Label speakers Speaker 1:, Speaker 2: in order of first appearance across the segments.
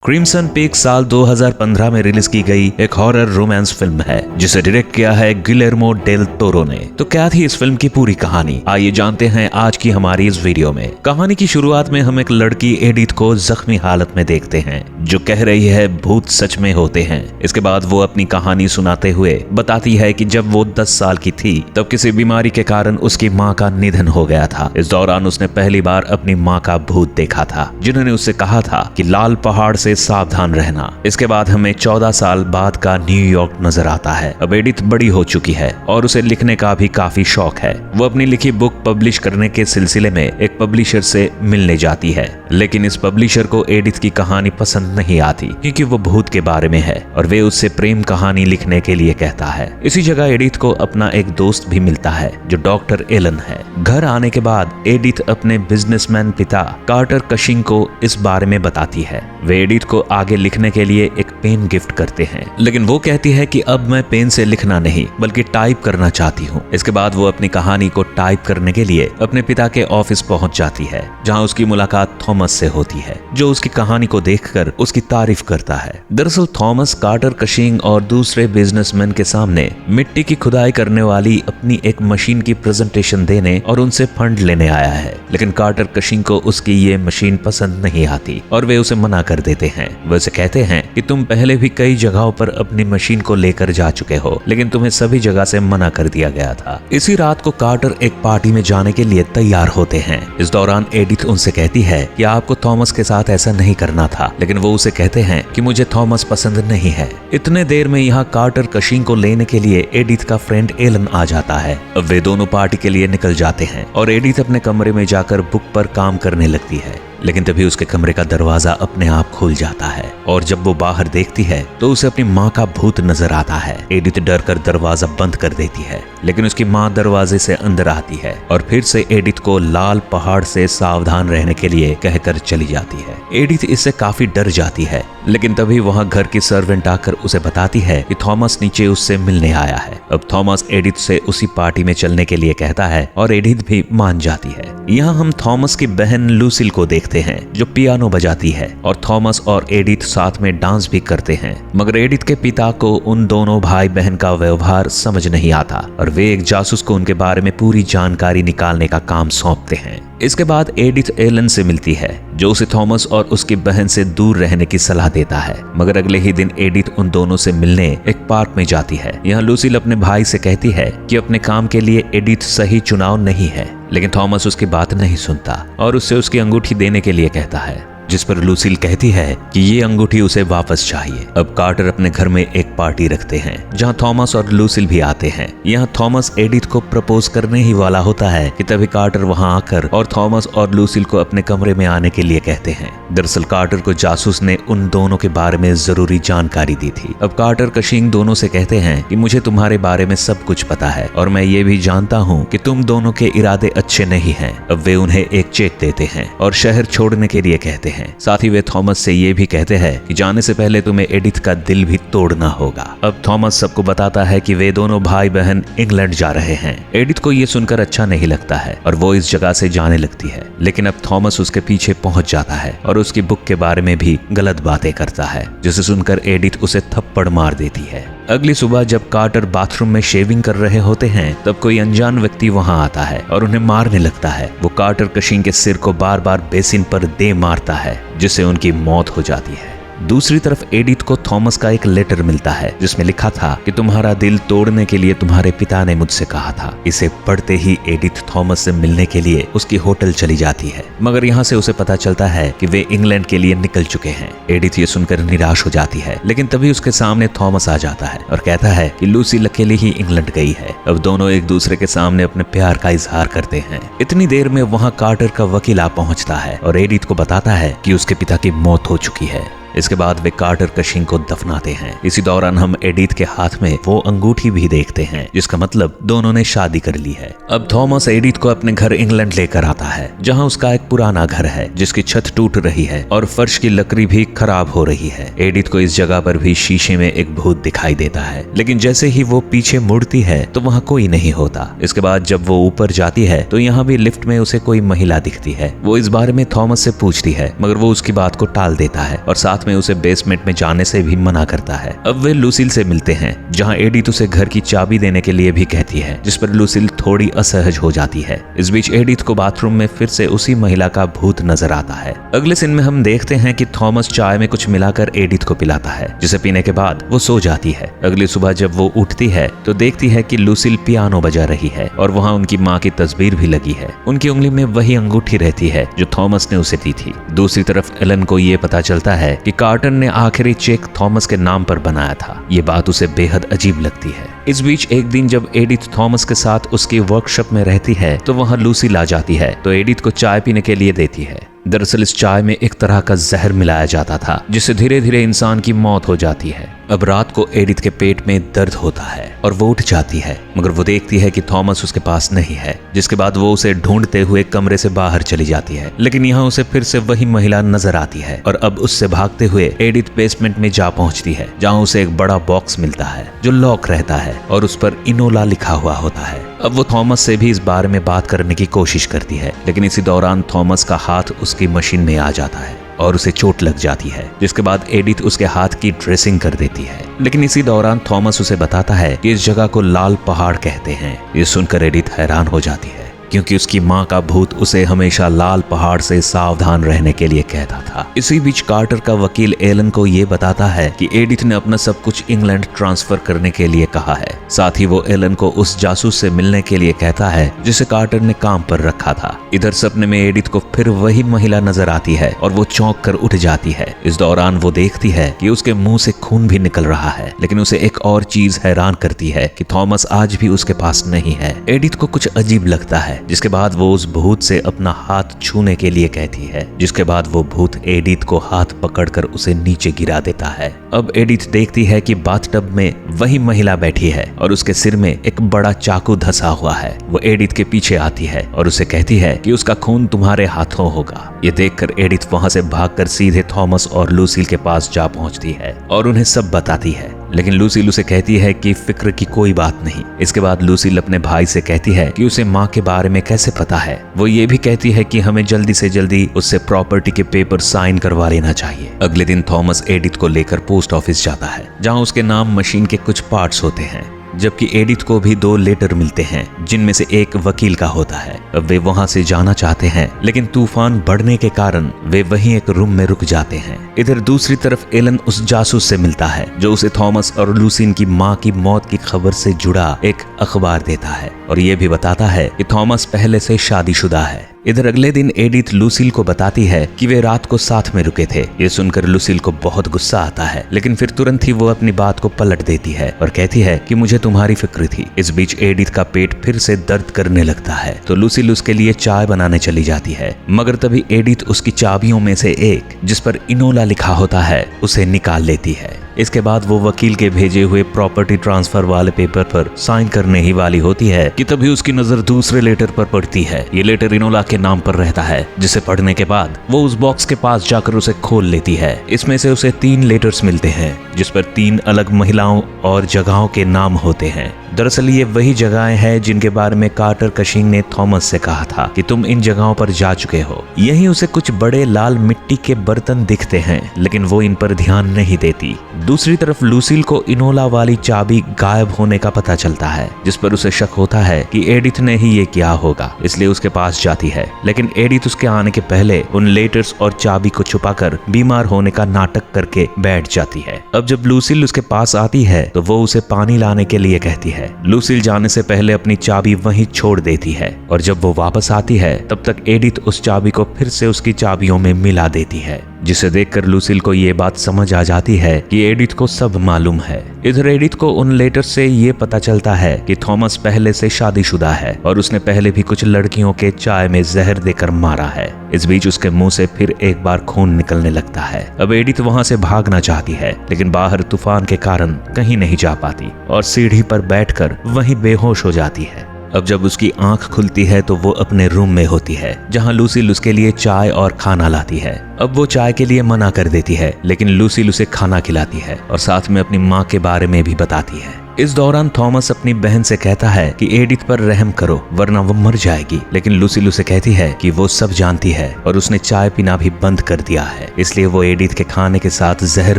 Speaker 1: Crimson peak साल 2015 में release की गई एक हॉरर रोमांस फिल्म है जिसे डायरेक्ट किया है गिलेर्मो डेल टोरो ने। तो क्या थी इस फिल्म की पूरी कहानी, आइए जानते हैं आज की हमारी इस वीडियो में। कहानी की शुरुआत में हम एक लड़की एडिथ को जख्मी हालत में देखते हैं जो कह रही है भूत सच में होते हैं। इसके बाद वो अपनी कहानी सुनाते हुए बताती है कि जब वो 10 साल की थी तब किसी बीमारी के कारण उसकी माँ का निधन हो गया था। इस दौरान उसने पहली बार अपनी माँ का भूत देखा था जिन्होंने उससे कहा था कि लाल पहाड़ से सावधान रहना। इसके बाद हमें 14 साल बाद का न्यूयॉर्क नजर आता है। अब एडिथ बड़ी हो चुकी है और उसे लिखने का भी काफी शौक है। वो अपनी लिखी बुक पब्लिश करने के सिलसिले में एक पब्लिशर से मिलने जाती है, लेकिन इस पब्लिशर को एडिथ की कहानी पसंद नहीं आती क्योंकि वो भूत के बारे में है और वे उससे प्रेम कहानी लिखने के लिए कहता है। इसी जगह एडिथ को अपना एक दोस्त भी मिलता है जो डॉक्टर एलन है। घर आने के बाद एडिथ अपने बिजनेसमैन पिता कार्टर कशिंग को इस बारे में बताती है। वे एडिथ को आगे लिखने के लिए एक पेन गिफ्ट करते हैं, लेकिन वो कहती है कि अब मैं पेन से लिखना नहीं बल्कि टाइप करना चाहती हूँ। इसके बाद वो अपनी कहानी को टाइप करने के लिए अपने पिता के ऑफिस पहुंच जाती है, जहां उसकी मुलाकात थॉमस से होती है जो उसकी कहानी को देखकर उसकी तारीफ करता है। दरअसल थॉमस कार्टर कशिंग और दूसरे बिजनेसमैन के सामने मिट्टी की खुदाई करने वाली अपनी एक मशीन की प्रेजेंटेशन देने और उनसे फंड लेने आया है, लेकिन कार्टर कशिंग को उसकी ये मशीन पसंद नहीं आती और वे उसे मना कर देते हैं। वे उसे कहते हैं कि तुम पहले भी कई जगहों पर अपनी मशीन को लेकर जा चुके हो, लेकिन तुम्हें सभी जगह से मना कर दिया गया था। इसी रात को कार्टर एक पार्टी में जाने के लिए तैयार होते हैं। इस दौरान एडिथ उनसे कहती है कि आपको थॉमस के साथ ऐसा नहीं करना था, लेकिन वो उसे कहते हैं कि मुझे थॉमस पसंद नहीं है। इतने देर में यहाँ कार्टर कशिंग को लेने के लिए एडिथ का फ्रेंड एलन आ जाता है। अब वे दोनों पार्टी के लिए निकल जाते हैं और एडिथ अपने कमरे में जाकर बुक पर काम करने लगती है, लेकिन तभी उसके कमरे का दरवाजा अपने आप खुल जाता है और जब वो बाहर देखती है तो उसे अपनी माँ का भूत नजर आता है। एडिथ डर कर दरवाजा बंद कर देती है, लेकिन उसकी माँ दरवाजे से अंदर आती है और फिर से एडिथ को लाल पहाड़ से सावधान रहने के लिए कहकर चली जाती है। एडिथ इससे काफी डर जाती है, लेकिन तभी वहाँ घर की सर्वेंट आकर उसे बताती है कि थॉमस नीचे उससे मिलने आया है। अब थॉमस एडिथ से उसी पार्टी में चलने के लिए कहता है और एडिथ भी मान जाती है। यहाँ हम थॉमस की बहन लूसिल को देखते हैं जो पियानो बजाती है और थॉमस और एडिथ साथ में डांस भी करते हैं, मगर एडिथ के पिता को उन दोनों भाई बहन का व्यवहार समझ नहीं आता और वे एक जासूस को उनके बारे में पूरी जानकारी निकालने का काम सौंपते हैं। इसके बाद एडिथ एलन से मिलती है जो उसे थॉमस और उसकी बहन से दूर रहने की सलाह देता है, मगर अगले ही दिन एडिथ उन दोनों से मिलने एक पार्क में जाती है। यहाँ लूसिल अपने भाई से कहती है कि अपने काम के लिए एडिथ सही चुनाव नहीं है, लेकिन थॉमस उसकी बात नहीं सुनता और उससे उसकी अंगूठी देने के लिए कहता है, जिस पर लूसिल कहती है कि ये अंगूठी उसे वापस चाहिए। अब कार्टर अपने घर में एक पार्टी रखते हैं जहां थॉमस और लूसिल भी आते हैं। यहाँ थॉमस एडिथ को प्रपोज करने ही वाला होता है कि तभी कार्टर वहां आकर और थॉमस और लूसिल को अपने कमरे में आने के लिए कहते हैं। दरअसल कार्टर को जासूस ने उन दोनों के बारे में जरूरी जानकारी दी थी। अब कार्टर कशिंग दोनों से कहते हैं कि मुझे तुम्हारे बारे में सब कुछ पता है और मैं ये भी जानता हूँ कि तुम दोनों के इरादे अच्छे नहीं हैं। अब वे उन्हें एक चेक देते हैं और शहर छोड़ने के लिए कहते हैं। साथ ही वे थॉमस से ये भी कहते हैं कि जाने से पहले तुम्हें एडिथ का दिल भी तोड़ना होगा। अब थॉमस सबको बताता है कि वे दोनों भाई बहन इंग्लैंड जा रहे हैं। एडिथ को ये सुनकर अच्छा नहीं लगता है और वो इस जगह से जाने लगती है, लेकिन अब थॉमस उसके पीछे पहुंच जाता है और उसकी बुक के बारे में भी गलत बातें करता है, जिसे सुनकर एडिथ उसे थप्पड़ मार देती है। अगली सुबह जब कार्टर बाथरूम में शेविंग कर रहे होते हैं तब कोई अनजान व्यक्ति वहां आता है और उन्हें मारने लगता है। वो कार्टर कशिंग के सिर को बार बार बेसिन पर दे मारता है, जिससे उनकी मौत हो जाती है। दूसरी तरफ एडिथ को थॉमस का एक लेटर मिलता है जिसमें लिखा था कि तुम्हारा दिल तोड़ने के लिए तुम्हारे पिता ने मुझसे कहा था। इसे पढ़ते ही एडिथ थॉमस से मिलने के लिए उसकी होटल चली जाती है, मगर यहाँ से उसे पता चलता है कि वे इंग्लैंड के लिए निकल चुके हैं। एडिथ ये सुनकर निराश हो जाती है, लेकिन तभी उसके सामने थॉमस आ जाता है और कहता है कि लूसिल अकेले ही इंग्लैंड गई है। अब दोनों एक दूसरे के सामने अपने प्यार का इजहार करते हैं। इतनी देर में वहाँ कार्टर का वकील आ पहुंचता है और एडिथ को बताता है कि उसके पिता की मौत हो चुकी है। इसके बाद वे कार्टर कशिंग को दफनाते हैं। इसी दौरान हम एडिथ के हाथ में वो अंगूठी भी देखते हैं, जिसका मतलब दोनों ने शादी कर ली है। अब थॉमस एडिथ को अपने घर इंग्लैंड लेकर आता है, जहां उसका एक पुराना घर है जिसकी छत टूट रही है और फर्श की लकड़ी भी खराब हो रही है। एडिथ को इस जगह पर भी शीशे में एक भूत दिखाई देता है, लेकिन जैसे ही वो पीछे मुड़ती है तो वहाँ कोई नहीं होता। इसके बाद जब वो ऊपर जाती है तो यहाँ भी लिफ्ट में उसे कोई महिला दिखती है। वो इस बारे में थॉमस से पूछती है, मगर वो उसकी बात को टाल देता है और साथ साथ में उसे बेसमेंट में जाने से भी मना करता है। अब वे लूसील से मिलते हैं, जहाँ एडिथ उसे घर की चाबी देने के लिए भी कहती है, जिस पर लूसील थोड़ी असहज हो जाती है। इस बीच एडिथ को बाथरूम में फिर से उसी महिला का भूत नजर आता है। अगले सीन में हम देखते हैं कि थॉमस चाय में कुछ मिलाकर एडिथ को पिलाता है, जिसे पीने के बाद वो सो जाती है। अगली सुबह जब वो उठती है तो देखती है कि लूसील पियानो बजा रही है और वहाँ उनकी माँ की तस्वीर भी लगी है। उनकी उंगली में वही अंगूठी रहती है जो थॉमस ने उसे दी थी। दूसरी तरफ एलन को ये पता चलता है कि कार्टर ने आखिरी चेक थॉमस के नाम पर बनाया था। ये बात उसे बेहद अजीब लगती है। इस बीच एक दिन जब एडिथ थॉमस के साथ उसकी वर्कशॉप में रहती है तो वहाँ लूसील आ जाती है तो एडिथ को चाय पीने के लिए देती है। दरअसल इस चाय में एक तरह का जहर मिलाया जाता था, जिससे धीरे धीरे इंसान की मौत हो जाती है। अब रात को एडिथ के पेट में दर्द होता है और वो उठ जाती है, मगर वो देखती है कि थॉमस उसके पास नहीं है, जिसके बाद वो उसे ढूंढते हुए कमरे से बाहर चली जाती है। लेकिन यहाँ उसे फिर से वही महिला नजर आती है और अब उससे भागते हुए एडिथ बेसमेंट में जा पहुंचती है, जहाँ उसे एक बड़ा बॉक्स मिलता है जो लॉक रहता है और उस पर इनोला लिखा हुआ होता है। अब वो थॉमस से भी इस बारे में बात करने की कोशिश करती है, लेकिन इसी दौरान थॉमस का हाथ उसकी मशीन में आ जाता है और उसे चोट लग जाती है, जिसके बाद एडिथ उसके हाथ की ड्रेसिंग कर देती है। लेकिन इसी दौरान थॉमस उसे बताता है कि इस जगह को लाल पहाड़ कहते हैं। ये सुनकर एडिथ हैरान हो जाती है, क्योंकि उसकी माँ का भूत उसे हमेशा लाल पहाड़ से सावधान रहने के लिए कहता था। इसी बीच कार्टर का वकील एलन को ये बताता है कि एडिथ ने अपना सब कुछ इंग्लैंड ट्रांसफर करने के लिए कहा है। साथ ही वो एलन को उस जासूस से मिलने के लिए कहता है जिसे कार्टर ने काम पर रखा था। इधर सपने में एडिथ को फिर वही महिला नजर आती है और वो चौंक कर उठ जाती है। इस दौरान वो देखती है कि उसके मुंह से खून भी निकल रहा है, लेकिन उसे एक और चीज हैरान करती है कि थॉमस आज भी उसके पास नहीं है। एडिथ को कुछ अजीब लगता है, जिसके बाद वो उस भूत से अपना हाथ छूने के लिए कहती है, जिसके बाद वो भूत एडिथ को हाथ पकड़कर उसे नीचे गिरा देता है। अब एडिथ देखती है कि बाथटब में वही महिला बैठी है और उसके सिर में एक बड़ा चाकू धंसा हुआ है। वो एडिथ के पीछे आती है और उसे कहती है कि उसका खून तुम्हारे हाथों होगा। ये देखकर एडिथ वहां से भागकर सीधे थॉमस और लूसील के पास जा पहुंचती है और उन्हें सब बताती है, लेकिन लूसील उसे कहती है कि फिक्र की कोई बात नहीं। इसके बाद लूसील अपने भाई से कहती है कि उसे माँ के बारे में कैसे पता है। वो ये भी कहती है कि हमें जल्दी से जल्दी उससे प्रॉपर्टी के पेपर साइन करवा लेना चाहिए। अगले दिन थॉमस एडिथ को लेकर पोस्ट ऑफिस जाता है, जहाँ उसके नाम मशीन के कुछ पार्ट्स होते हैं, जबकि एडिथ को भी 2 लेटर मिलते हैं, जिनमें से एक वकील का होता है। अब वे वहां से जाना चाहते हैं, लेकिन तूफान बढ़ने के कारण वे वहीं एक रूम में रुक जाते हैं। इधर दूसरी तरफ एलन उस जासूस से मिलता है जो उसे थॉमस और लूसीन की मां की मौत की खबर से जुड़ा एक अखबार देता है और ये भी बताता है कि थॉमस पहले से शादीशुदा है। इधर अगले दिन एडिथ लूसील को बताती है कि वे रात को साथ में रुके थे। ये सुनकर लूसील को बहुत गुस्सा आता है, लेकिन फिर तुरंत ही वो अपनी बात को पलट देती है और कहती है कि मुझे तुम्हारी फिक्र थी। इस बीच एडिथ का पेट फिर से दर्द करने लगता है, तो लूसील उसके लिए चाय बनाने चली जाती है, मगर तभी एडिथ उसकी चाबियों में से एक, जिस पर इनोला लिखा होता है, उसे निकाल लेती है। इसके बाद वो वकील के भेजे हुए प्रॉपर्टी ट्रांसफर वाले पेपर पर साइन करने ही वाली होती है कि तभी उसकी नजर दूसरे लेटर पर पड़ती है। ये लेटर इनोला के नाम पर रहता है, जिसे पढ़ने के बाद वो उस बॉक्स के पास जाकर उसे खोल लेती है। इसमें से उसे 3 लेटर्स मिलते हैं, जिस पर 3 अलग महिलाओं और जगहों के नाम होते हैं। दरअसल ये वही जगहें हैं जिनके बारे में कार्टर कशिंग ने थॉमस से कहा था कि तुम इन जगहों पर जा चुके हो। यहीं उसे कुछ बड़े लाल मिट्टी के बर्तन दिखते हैं, लेकिन वो इन पर ध्यान नहीं देती। दूसरी तरफ लूसील को इनोला वाली चाबी गायब होने का पता चलता है, जिस पर उसे शक होता है कि एडिथ ने ही ये किया होगा, इसलिए उसके पास जाती है। लेकिन एडिथ उसके आने के पहले उन लेटर्स और चाबी को छुपाकर बीमार होने का नाटक करके बैठ जाती है। अब जब लूसील उसके पास आती है तो वो उसे पानी लाने के लिए कहती है। लूसील जाने से पहले अपनी चाबी वहीं छोड़ देती है और जब वो वापस आती है तब तक एडिथ उस चाबी को फिर से उसकी चाबियों में मिला देती है, जिसे देखकर लूसील को ये बात समझ आ जाती है कि एडिथ को सब मालूम है। इधर एडिथ को उन लेटर से ये पता चलता है कि थॉमस पहले से शादीशुदा है और उसने पहले भी कुछ लड़कियों के चाय में जहर देकर मारा है। इस बीच उसके मुंह से फिर एक बार खून निकलने लगता है। अब एडिथ वहां से भागना चाहती है, लेकिन बाहर तूफान के कारण कहीं नहीं जा पाती और सीढ़ी पर बैठकर वहीं बेहोश हो जाती है। अब जब उसकी आंख खुलती है तो वो अपने रूम में होती है, जहां लूसील उसके लिए चाय और खाना लाती है। अब वो चाय के लिए मना कर देती है, लेकिन लूसील उसे खाना खिलाती है और साथ में अपनी माँ के बारे में भी बताती है। इस दौरान थॉमस अपनी बहन से कहता है कि एडिथ पर रहम करो वरना वो मर जाएगी, लेकिन लूसील उसे कहती है कि वो सब जानती है और उसने चाय पीना भी बंद कर दिया है, इसलिए वो एडिथ के खाने के साथ जहर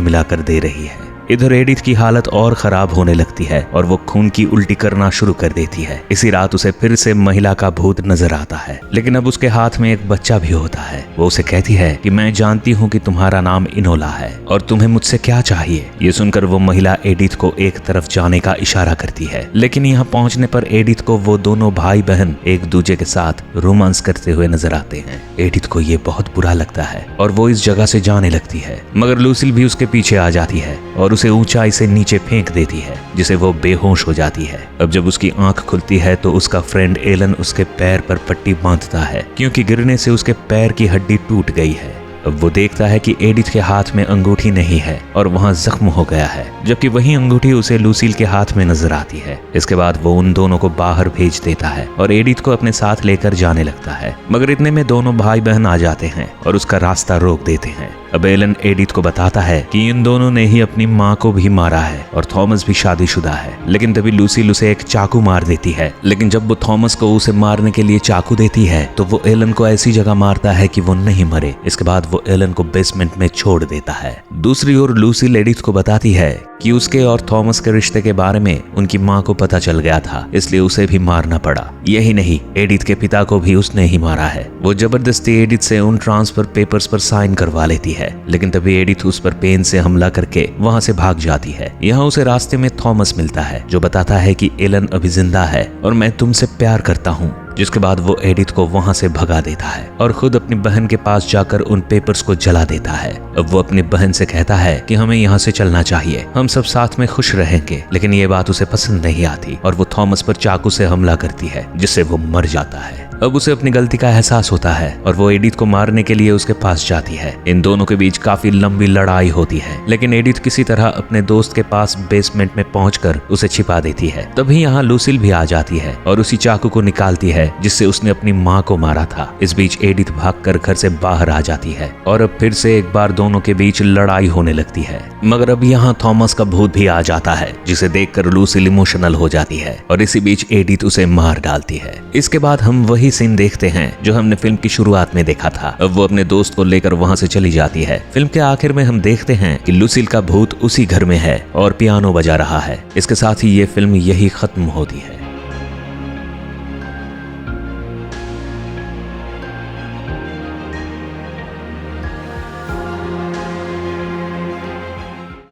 Speaker 1: मिलाकर दे रही है। इधर एडिथ की हालत और खराब होने लगती है और वो खून की उल्टी करना शुरू कर देती है। इसी रात उसे फिर से महिला का भूत नजर आता है, लेकिन अब उसके हाथ में एक बच्चा भी होता है। वो उसे कहती है कि मैं जानती हूँ कि तुम्हारा नाम इनोला है और तुम्हें मुझसे क्या चाहिए। ये सुनकर वो महिला एडिथ को एक तरफ जाने का इशारा करती है, लेकिन यहाँ पहुंचने पर एडिथ को वो दोनों भाई बहन एक दूसरे के साथ रोमांस करते हुए नजर आते हैं। एडिथ को ये बहुत बुरा लगता है और वो इस जगह से जाने लगती है, मगर लूसील भी उसके पीछे आ जाती है और उसे ऊंचाई से नीचे फेंक देती है, जिसे वो बेहोश हो जाती है। अब जब उसकी आंख खुलती है तो उसका फ्रेंड एलन उसके पैर पर पट्टी बांधता है, क्योंकि गिरने से उसके पैर की हड्डी टूट गई है। अब वो देखता है कि एडिथ के हाथ में अंगूठी नहीं है और वहां जख्म हो गया है, जबकि वही अंगूठी उसे लूसील के हाथ में नजर आती है। इसके बाद वो उन दोनों को बाहर भेज देता है और एडिथ को अपने साथ लेकर जाने लगता है, मगर इतने में दोनों भाई बहन आ जाते हैं और उसका रास्ता रोक देते हैं। अब एलन एडिथ को बताता है कि इन दोनों ने ही अपनी माँ को भी मारा है और थॉमस भी शादीशुदा है, लेकिन तभी लूसील उसे एक चाकू मार देती है। लेकिन जब वो थॉमस को उसे मारने के लिए चाकू देती है तो वो एलन को ऐसी जगह मारता है कि वो नहीं मरे। इसके बाद वो एलन को बेसमेंट में छोड़ देता है। दूसरी ओर लूसील एडिथ को बताती है कि उसके और थॉमस के रिश्ते के बारे में उनकी माँ को पता चल गया था, इसलिए उसे भी मारना पड़ा। यही नहीं, एडिथ के पिता को भी उसने ही मारा है। वो जबरदस्ती एडिथ से उन ट्रांसफर पेपर्स पर साइन करवा लेती है, लेकिन तभी एडिथ उस पर पेन से हमला करके वहां से भाग जाती है। यहाँ उसे रास्ते में थॉमस मिलता है, जो बताता है कि एलन अभी जिंदा है और मैं तुमसे प्यार करता हूँ। जिसके बाद वो एडिथ को वहां से भगा देता है और खुद अपनी बहन के पास जाकर उन पेपर्स को जला देता है। अब वो अपनी बहन से कहता है कि हमें यहाँ से चलना चाहिए, हम सब साथ में खुश रहेंगे, लेकिन ये बात उसे पसंद नहीं आती और वो थॉमस पर चाकू से हमला करती है, जिससे वो मर जाता है। अब उसे अपनी गलती का एहसास होता है और वो एडिथ को मारने के लिए उसके पास जाती है। इन दोनों के बीच काफी लंबी लड़ाई होती है, लेकिन एडिथ किसी तरह अपने दोस्त के पास बेसमेंट में पहुंचकर उसे छिपा देती है। तभी यहाँ लूसील भी आ जाती है और उसी चाकू को निकालती है जिससे उसने अपनी माँ को मारा था। इस बीच एडिथ भागकर घर से बाहर आ जाती है और अब फिर से एक बार दोनों के बीच लड़ाई होने लगती है, मगर अब यहाँ थॉमस का भूत भी आ जाता है, जिसे देखकर लूसील इमोशनल हो जाती है और इसी बीच एडिथ उसे मार डालती है। इसके बाद हम वही सीन देखते हैं जो हमने फिल्म की शुरुआत में देखा था। अब वो अपने दोस्त को लेकर वहां से चली जाती है। फिल्म के आखिर में हम देखते हैं कि लूसील का भूत उसी घर में है और पियानो बजा रहा है। इसके साथ ही ये फिल्म यही खत्म होती है।